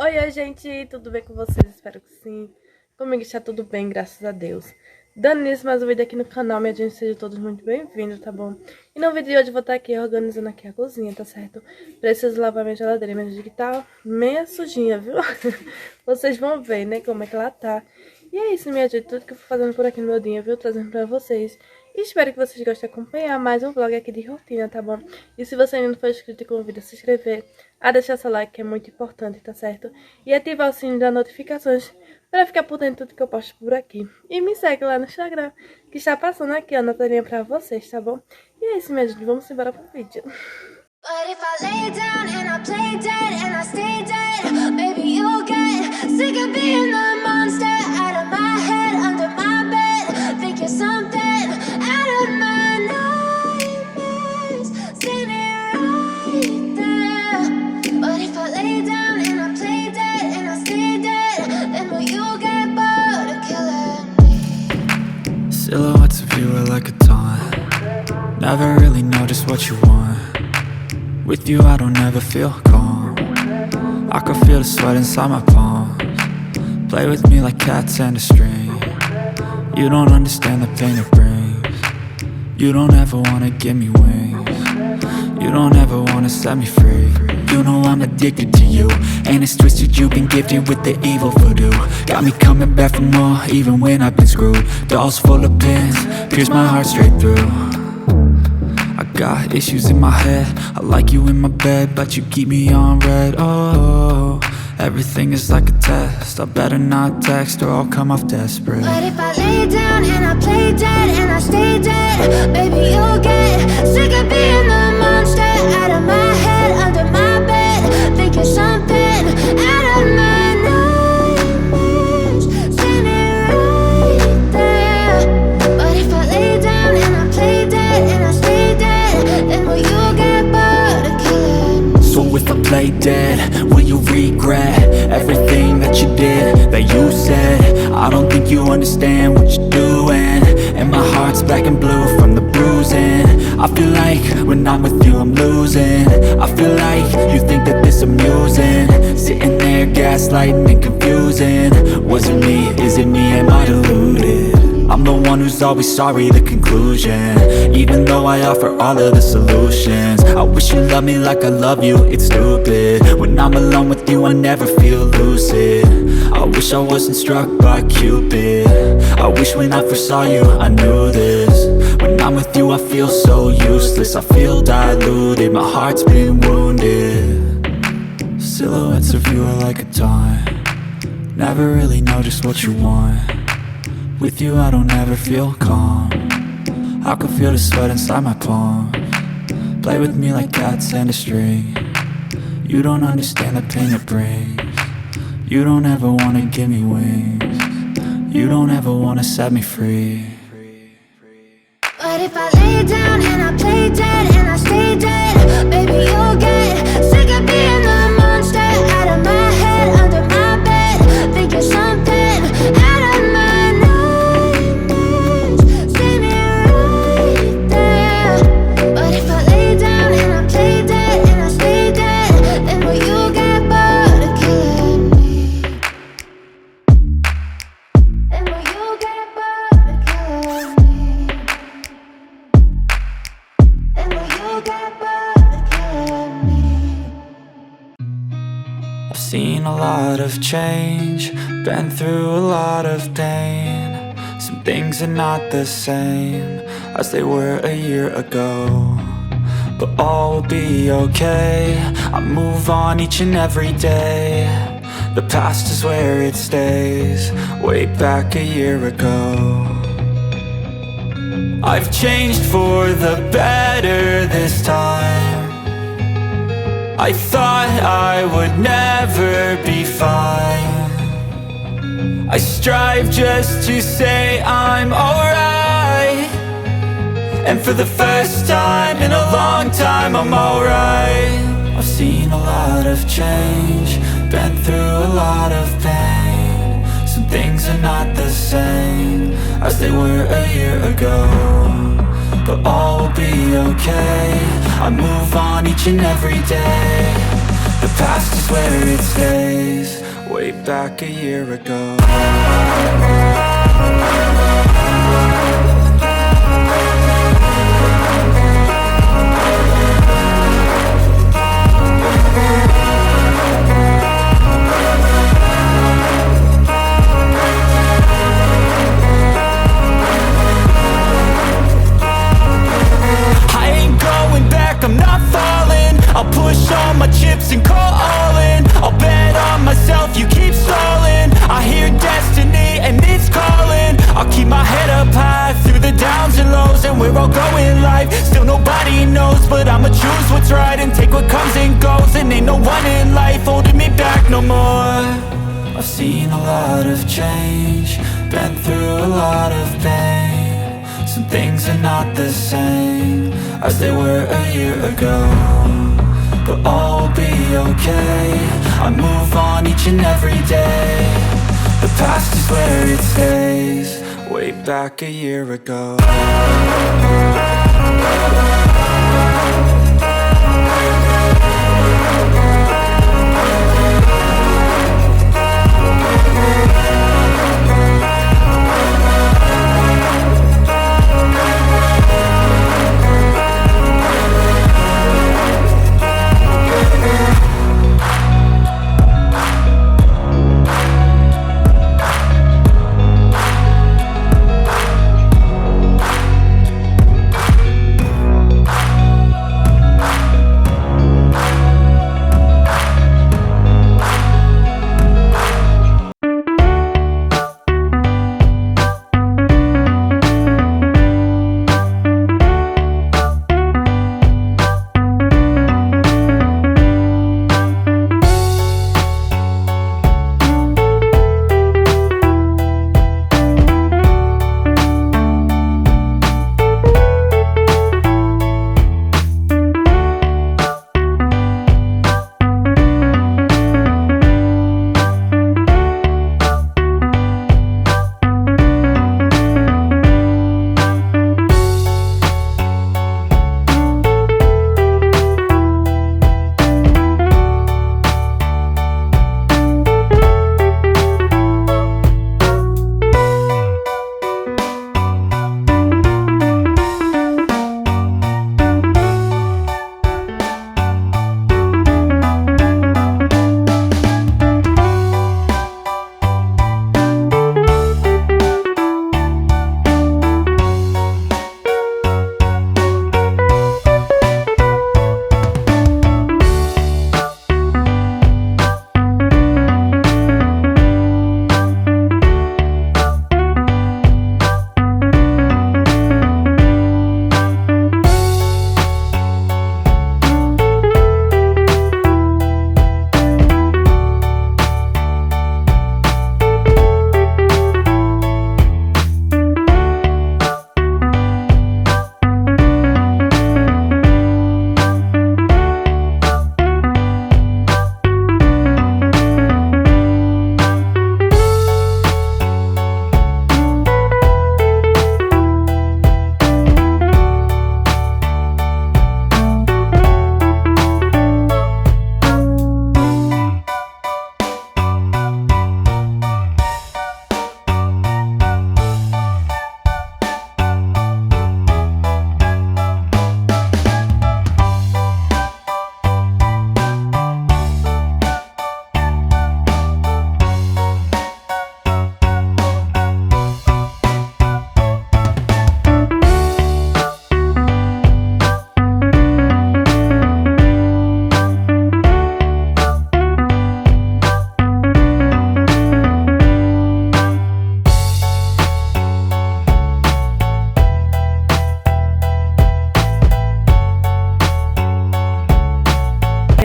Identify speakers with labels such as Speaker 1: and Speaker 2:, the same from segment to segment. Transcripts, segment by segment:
Speaker 1: Oi, gente, tudo bem com vocês? Espero que sim. Comigo está tudo bem, graças a Deus. Dando início mais um vídeo aqui no canal, minha gente, sejam todos muito bem-vindos, tá bom? E no vídeo de hoje eu vou estar aqui organizando aqui a cozinha, tá certo? Preciso lavar minha geladeira, minha gente, que tá meio sujinha, viu? Vocês vão ver, né, como é que ela tá. E é isso, minha gente, tudo que eu vou fazendo por aqui no meu dia, viu? Trazendo pra vocês. E espero que vocês gostem de acompanhar mais um vlog aqui de rotina, tá bom? E se você ainda não for inscrito, te convido a se inscrever, a deixar seu like, que é muito importante, tá certo? E ativar o sininho das notificações para ficar por dentro de tudo que eu posto por aqui. E me segue lá no Instagram, que está passando aqui a notinha pra vocês, tá bom? E é isso, minha gente, vamos embora pro vídeo.
Speaker 2: But if I lay down and I play dead and I stay dead, baby, you'll get sick of being the monster out of my head, under my bed. Think you're something out of my nightmares, standing right there. But if I lay down and I play dead and I stay dead, then will you get bored of killing me?
Speaker 3: Silhouettes of you are like a taunt. Never really know just what you want. With you I don't ever feel calm. I can feel the sweat inside my palms. Play with me like cats and a string. You don't understand the pain it brings. You don't ever wanna give me wings. You don't ever wanna set me free. You know I'm addicted to you, and it's twisted, you've been gifted with the evil voodoo. Got me coming back for more, even when I've been screwed. Dolls full of pins, pierce my heart straight through. I got issues in my head, I like you in my bed, but you keep me on red. Oh, everything is like a test, I better not text or I'll come off desperate.
Speaker 2: But if I lay down and I play dead and I stay dead, baby, you'll get sick of being the monster out of my head, under my bed. Think you're something out of my nightmares, standing right there. But if I lay down and I play dead and I stay dead, then will you get bored of killing me?
Speaker 3: So if I play dead, will you regret everything that you did, that you said? I don't think you understand what you're doing, and my heart's black and blue from the bruising. I feel like when I'm with you I'm losing. I feel like you think that this amusing, sitting there gaslighting and confusing. Was it me? Is it me? Am I deluded? I'm the one who's always sorry, the conclusion, even though I offer all of the solutions. I wish you loved me like I love you, it's stupid. When I'm alone with you I never feel lucid. I wish I wasn't struck by Cupid. I wish when I first saw you I knew this. When I'm with you I feel so useless, I feel diluted, my heart's been wounded. Silhouettes of you are like a taunt. Never really know just what you want. With you I don't ever feel calm. I can feel the sweat inside my palms. Play with me like cats and a string. You don't understand the pain it brings. You don't ever wanna give me wings. You don't ever wanna set me free.
Speaker 2: But if I lay down and I play dead and I stay dead, baby, you'll get sick of being the monster out of my head, under my bed. Think you're something out of my nightmares, standing right there. But if I lay down and I play dead and I stay dead, then will you get bored of killing me? Then will you get bored of killing me? And will you get bored of killing me?
Speaker 3: I've seen a lot of change, been through a lot of pain. Some things are not the same as they were a year ago, but all will be okay. I move on each and every day. The past is where it stays, way back a year ago. I've changed for the better this time. I thought I would never be fine. I strive just to say I'm alright, and for the first time in a long time I'm alright. I've seen a lot of change, been through a lot of pain. Some things are not the same as they were a year ago, but all will be okay. I move on each and every day. The past is where it stays. back a year ago. I'm not falling, I'll push all my chips and call all in. I'll bet on myself, you keep stalling. I hear destiny and it's calling. I'll keep my head up high through the downs and lows. And we're all going life, still nobody knows. But I'ma choose what's right and take what comes and goes. And ain't no one in life holding me back no more. I've seen a lot of change, been through a lot of pain. Some things are not the same as they were a year ago, but all will be okay. I move on each and every day. The past is where it stays, way back a year ago.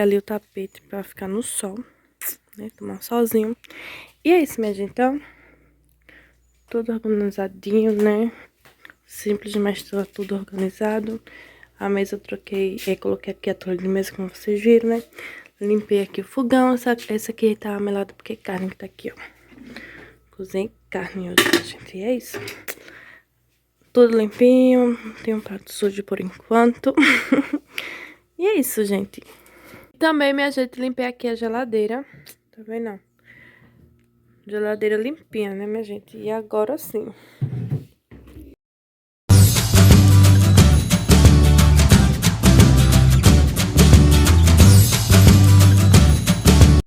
Speaker 1: Ali o tapete pra ficar no sol, né? Tomar um solzinho. E é isso, minha gente. Então, tudo organizadinho, né? Simples, mas tá tudo organizado. A mesa eu troquei, coloquei aqui a toalha de mesa, como vocês viram, né? Limpei aqui o fogão. Essa aqui tá melada porque carne que tá aqui, ó. Cozinhei carne hoje, gente. E é isso. Tudo limpinho. Tem um prato sujo por enquanto. E é isso, gente. Também, minha gente, limpei aqui a geladeira. Tá vendo? Geladeira limpinha, né, minha gente? E agora sim,